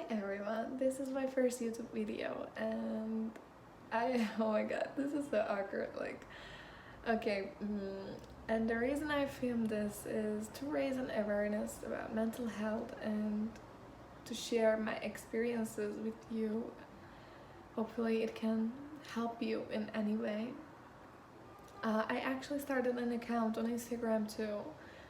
everyone, this is my first YouTube video and oh my god, this is so awkward, okay, and the reason I filmed this is to raise an awareness about mental health and to share my experiences with you. Hopefully it can help you in any way. I actually started an account on Instagram too.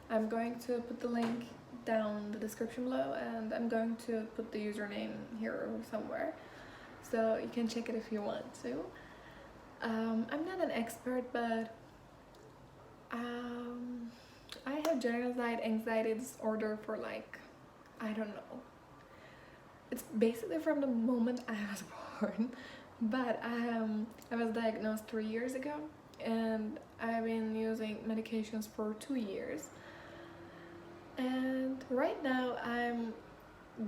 I'm going to put the link down in the description below and I'm going to put the username here somewhere so you can check it if you want to. I'm not an expert, but I have generalized anxiety disorder for I don't know. It's basically from the moment I was born, but I was diagnosed 3 years ago and I've been using medications for 2 years. And right now I'm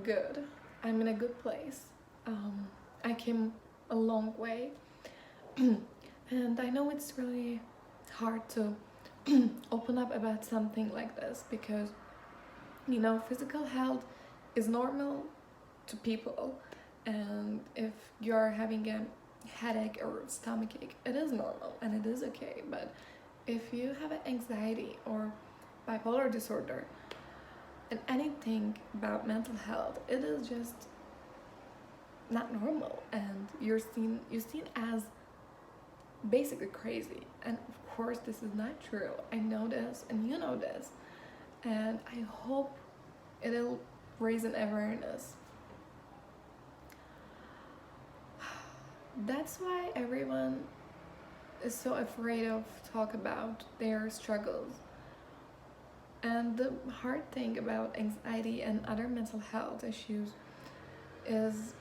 good. I'm in a good place. I came a long way. And I know it's really hard to open up about something like this because, physical health is normal to people. And if you're having a headache or stomachache, it is normal and it is okay. But if you have an anxiety or bipolar disorder, and anything about mental health, it is just not normal, and you're seen as basically crazy. And of course this is not true. I know this and you know this, and I hope it'll raise an awareness. That's why everyone is so afraid of talk about their struggles. And the hard thing about anxiety and other mental health issues is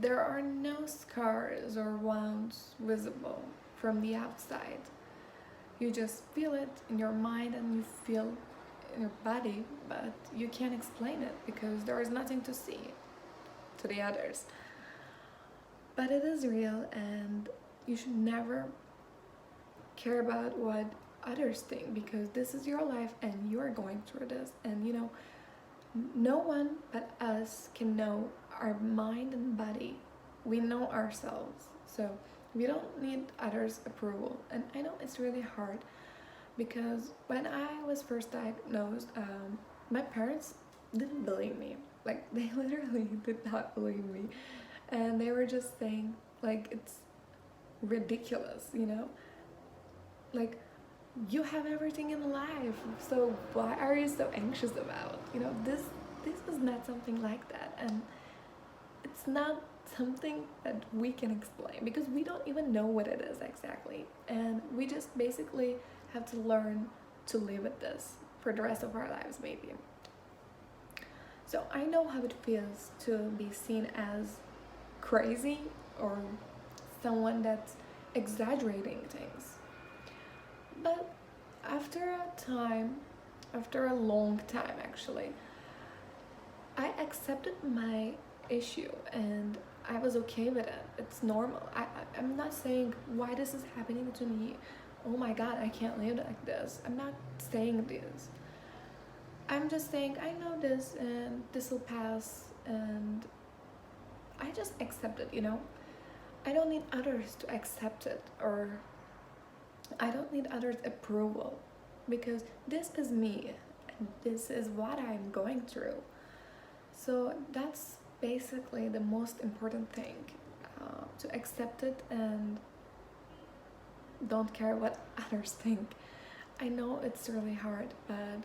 there are no scars or wounds visible from the outside. You just feel it in your mind and you feel in your body, but you can't explain it because there is nothing to see to the others. But it is real, and you should never care about what others think, because this is your life and you're going through this, and no one but us can know our mind and body. We know ourselves, so we don't need others' approval. And I know it's really hard because when I was first diagnosed, my parents didn't believe me. They literally did not believe me, and they were just saying it's ridiculous, you have everything in life, so why are you so anxious about, this is not something like that. And it's not something that we can explain because we don't even know what it is exactly, and we just basically have to learn to live with this for the rest of our lives, maybe. So I know how it feels to be seen as crazy or someone that's exaggerating things. But after a long time actually, I accepted my issue and I was okay with it. It's normal. I'm not saying why this is happening to me. Oh my god, I can't live like this. I'm not saying this. I'm just saying I know this and this will pass, and I just accept it, I don't need others to accept it, or I don't need others' approval, because this is me and this is what I'm going through. So that's basically the most important thing, to accept it and don't care what others think. I know it's really hard, but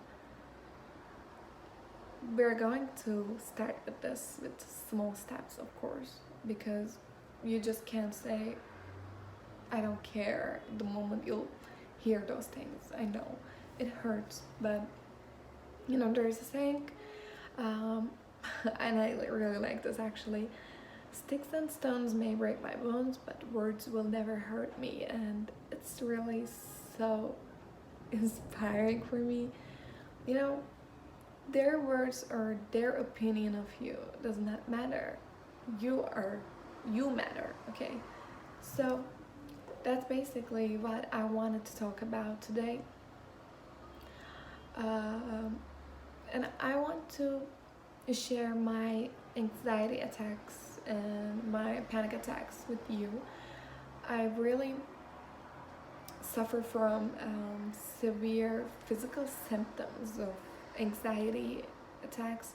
we're going to start with this with small steps, of course, because you just can't say I don't care the moment you'll hear those things. I know it hurts, but there's a saying, and I really like this actually: sticks and stones may break my bones, but words will never hurt me. And it's really so inspiring for me. Their words or their opinion of you does not matter. You matter, okay? So that's basically what I wanted to talk about today. And I want to share my anxiety attacks and my panic attacks with you. I really suffer from severe physical symptoms of anxiety attacks.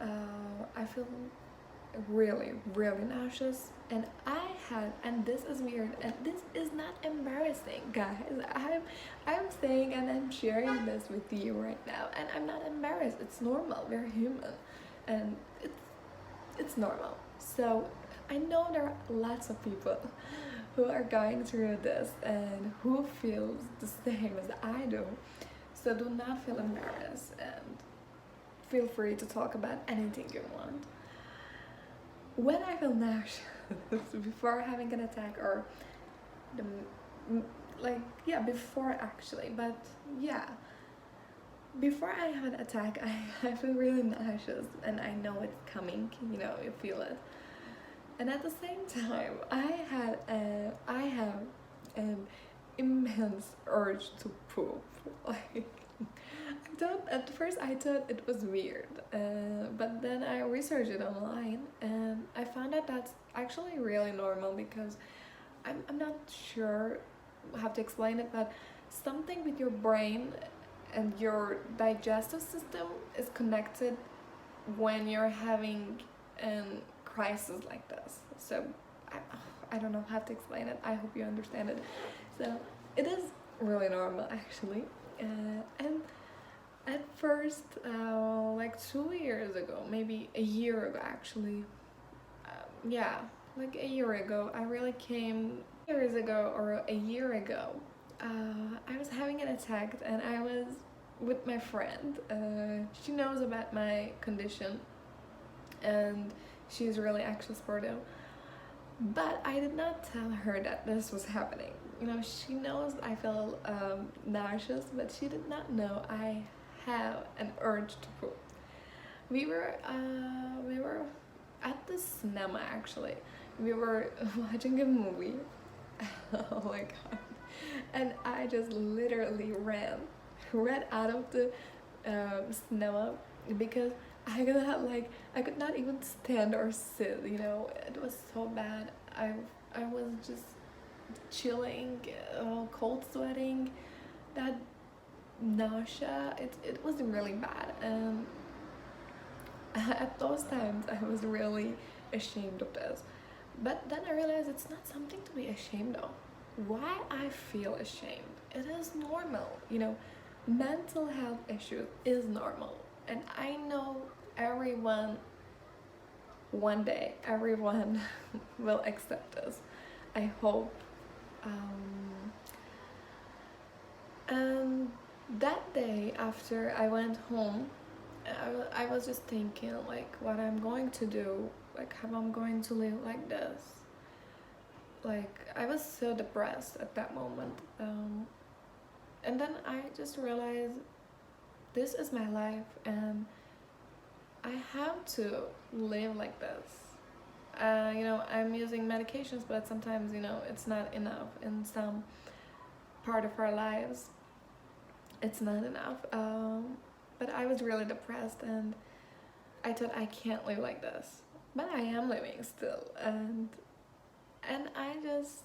I feel really nauseous, and and this is weird, and this is not embarrassing, guys. I'm saying and I'm sharing this with you right now, and I'm not embarrassed. It's normal. We're human, and it's normal. So I know there are lots of people who are going through this and who feels the same as I do. So do not feel embarrassed, and feel free to talk about anything you want. When I feel nauseous before having an attack, or the like, yeah, before actually, but yeah, before I have an attack, I feel really nauseous, and I know it's coming. You know, you feel it. And at the same time, I have an immense urge to poop. Like, at first I thought it was weird, but then I researched it online, and I found out that's actually really normal, because I'm not sure how to explain it, but something with your brain and your digestive system is connected when you're having a crisis like this. So I don't know how to explain it. I hope you understand it. So it is really normal, actually. And at first, like 2 years ago, maybe a year ago actually, yeah, like a year ago, I really came, years ago or a year ago, I was having an attack, and I was with my friend. She knows about my condition, and she's really anxious sportive. But I did not tell her that this was happening. You know, she knows I feel nauseous, but she did not know I have an urge to poop. We were at the cinema actually. We were watching a movie. Oh my god! And I just literally ran out of the cinema, because I could not even stand or sit. You know, it was so bad. I was just chilling, cold sweating, that nausea. It was really bad, and at those times I was really ashamed of this. But then I realized it's not something to be ashamed of. Why I feel ashamed? It is normal. You know, mental health issues is normal, and I know everyone, one day everyone will accept this. I hope. And that day after I went home, I was just thinking like what I'm going to do, like how I'm going to live like this. Like, I was so depressed at that moment. And then I just realized this is my life, and I have to live like this. You know, I'm using medications, but sometimes, you know, it's not enough in some part of our lives. It's not enough. But I was really depressed, and I thought I can't live like this. But I am living still, and I just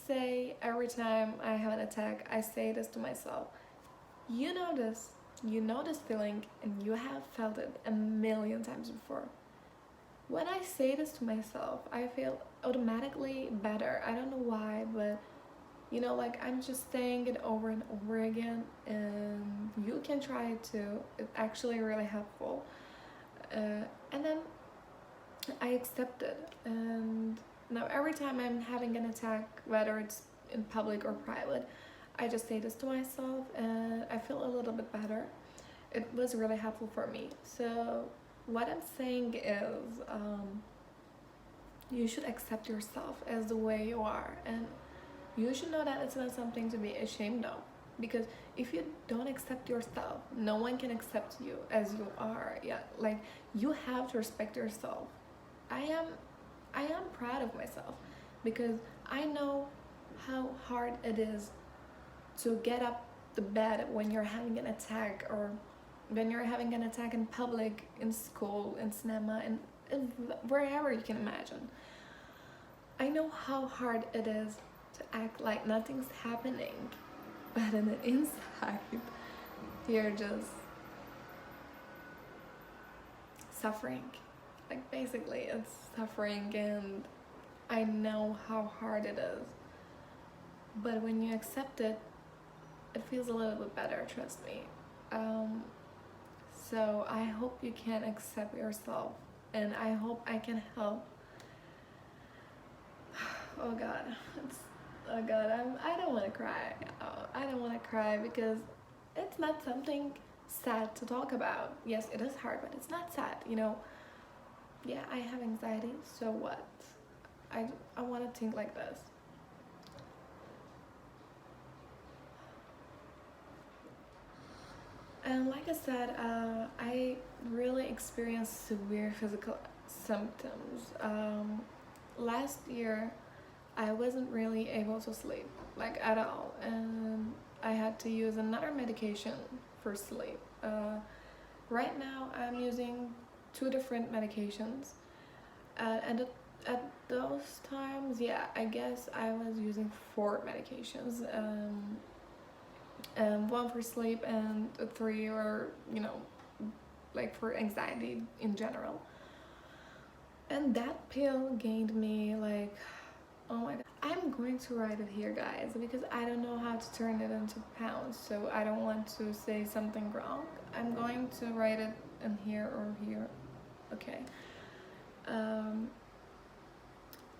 say every time I have an attack, I say this to myself. You know this feeling, and you have felt it a million times before. When I say this to myself, I feel automatically better. I don't know why, but you know, like I'm just saying it over and over again, and you can try it too. It's actually really helpful. And then I accept it, and now every time I'm having an attack, whether it's in public or private, I just say this to myself, and I feel a little bit better. It was really helpful for me. So what I'm saying is, you should accept yourself as the way you are, and you should know that it's not something to be ashamed of. Because if you don't accept yourself, no one can accept you as you are. Yeah, like you have to respect yourself. I am proud of myself, because I know how hard it is to get up the bed when you're having an attack, or when you're having an attack in public, in school, in cinema, and wherever you can imagine. I know how hard it is to act like nothing's happening, but on the inside, you're just suffering. Like, basically, it's suffering, and I know how hard it is. But when you accept it, it feels a little bit better, trust me. So I hope you can accept yourself, and I hope I can help. Oh God, oh God, I don't want to cry. I don't want to cry because it's not something sad to talk about. Yes, it is hard, but it's not sad. Yeah, I have anxiety. So what? I want to think like this. And like I said, I really experienced severe physical symptoms. Last year, I wasn't really able to sleep, like at all, and I had to use another medication for sleep. Right now, I'm using two different medications, and at those times, yeah, I guess I was using four medications. One for sleep and three, or like for anxiety in general. And that pill gained me like, oh my God. I'm going to write it here, guys, because I don't know how to turn it into pounds, so I don't want to say something wrong. I'm going to write it in here or here. Okay.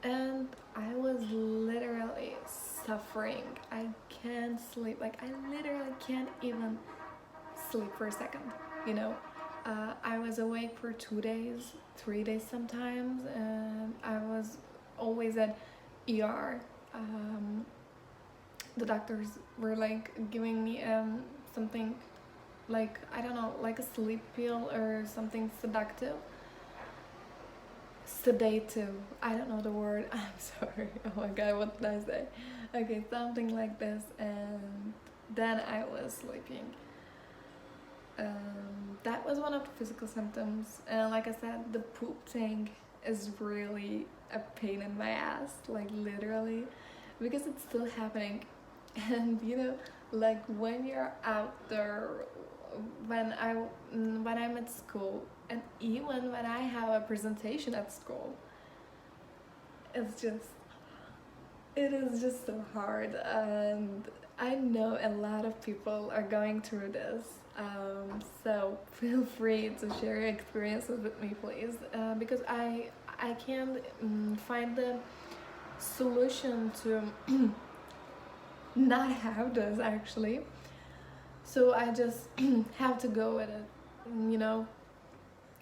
And I was literally suffering. I can't sleep. Like, I literally can't even sleep for a second, you know? I was awake for 2 days, 3 days sometimes, and I was always at ER. The doctors were like giving me something like, I don't know, like a sleep pill or something sedative. I don't know the word. I'm sorry. Oh my God, what did I say? Okay, something like this, and then I was sleeping. That was one of the physical symptoms, and like I said, the poop thing is really a pain in my ass, like literally, because it's still happening. And like when you're out there, when I'm at school, and even when I have a presentation at school, it is just so hard. And I know a lot of people are going through this, so feel free to share your experiences with me, please, because I can't find the solution to not have this, actually. So I just have to go with it.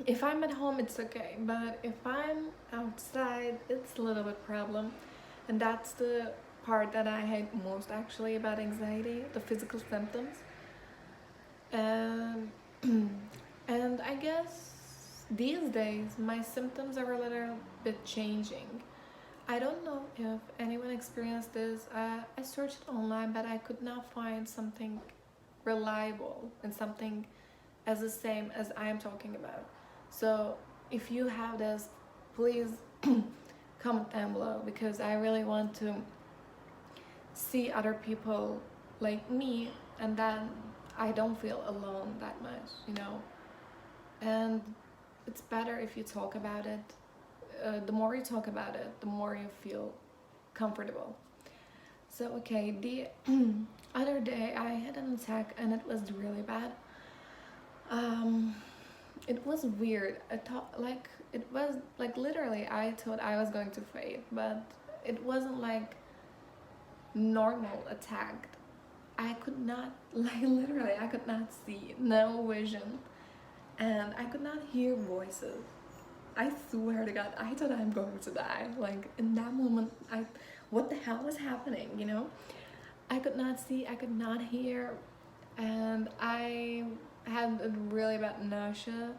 If I'm at home, it's okay, but if I'm outside, it's a little bit problem. And that's the part that I hate most, actually, about anxiety, the physical symptoms. And and I guess these days my symptoms are a little bit changing. I don't know if anyone experienced this. I searched online, but I could not find something reliable and something as the same as I am talking about. So if you have this, please comment down below, because I really want to see other people like me, and then I don't feel alone that much. And it's better if you talk about it. The more you talk about it, the more you feel comfortable. So okay, the other day I had an attack, and it was really bad. It was weird. I thought, like, it was like, literally, I thought I was going to faint, but it wasn't like normal attack. I could not, like, literally, I could not see, no vision, and I could not hear voices. I swear to God, I thought I'm going to die. Like, in that moment, what the hell was happening? I could not see, I could not hear, and I had a really bad nausea.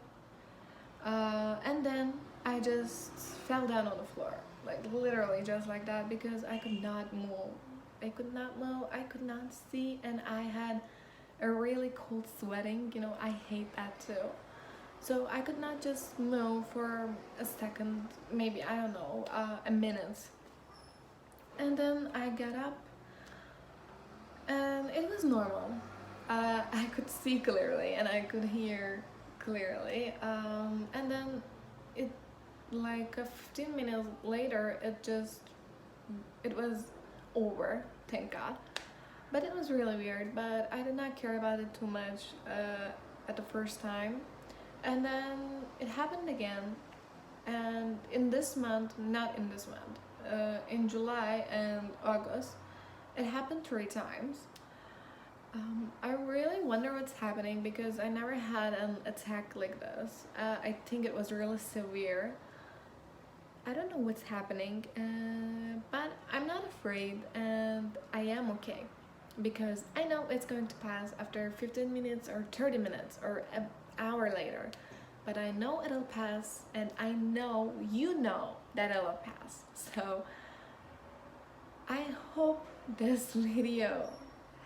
And then I just fell down on the floor, like literally just like that, because I could not move. I could not move, I could not see, and I had a really cold sweating. You know, I hate that too. So I could not just move for a second, maybe, I don't know, a minute. And then I got up and it was normal. I could see clearly and I could hear clearly. And then it, like 15 minutes later, it was over, thank God. But it was really weird, but I did not care about it too much at the first time. And then it happened again, and in this month, not in this month, in July and August, it happened 3 times. I really wonder what's happening because I never had an attack like this. I think it was really severe. I don't know what's happening, but I'm not afraid and I am okay because I know it's going to pass after 15 minutes or 30 minutes or an hour later. But I know it'll pass, and I know you know that it'll pass. So I hope this video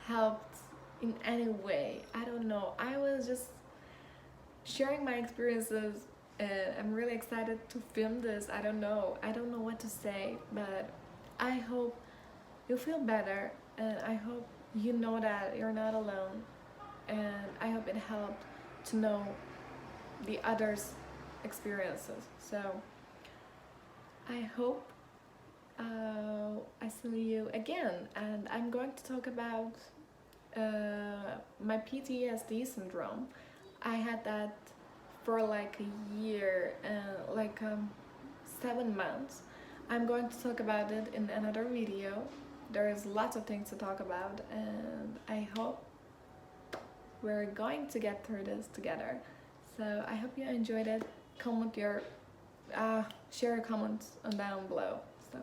helped in any way. I don't know. I was just sharing my experiences. I'm really excited to film this. I don't know. I don't know what to say, but I hope you feel better, and I hope you know that you're not alone. And I hope it helped to know the others' experiences. So I hope I see you again, and I'm going to talk about my PTSD syndrome. I had that for like a year and 7 months. I'm going to talk about it in another video. There is lots of things to talk about, and I hope we're going to get through this together. So I hope you enjoyed it. Comment your, share your comments down below. So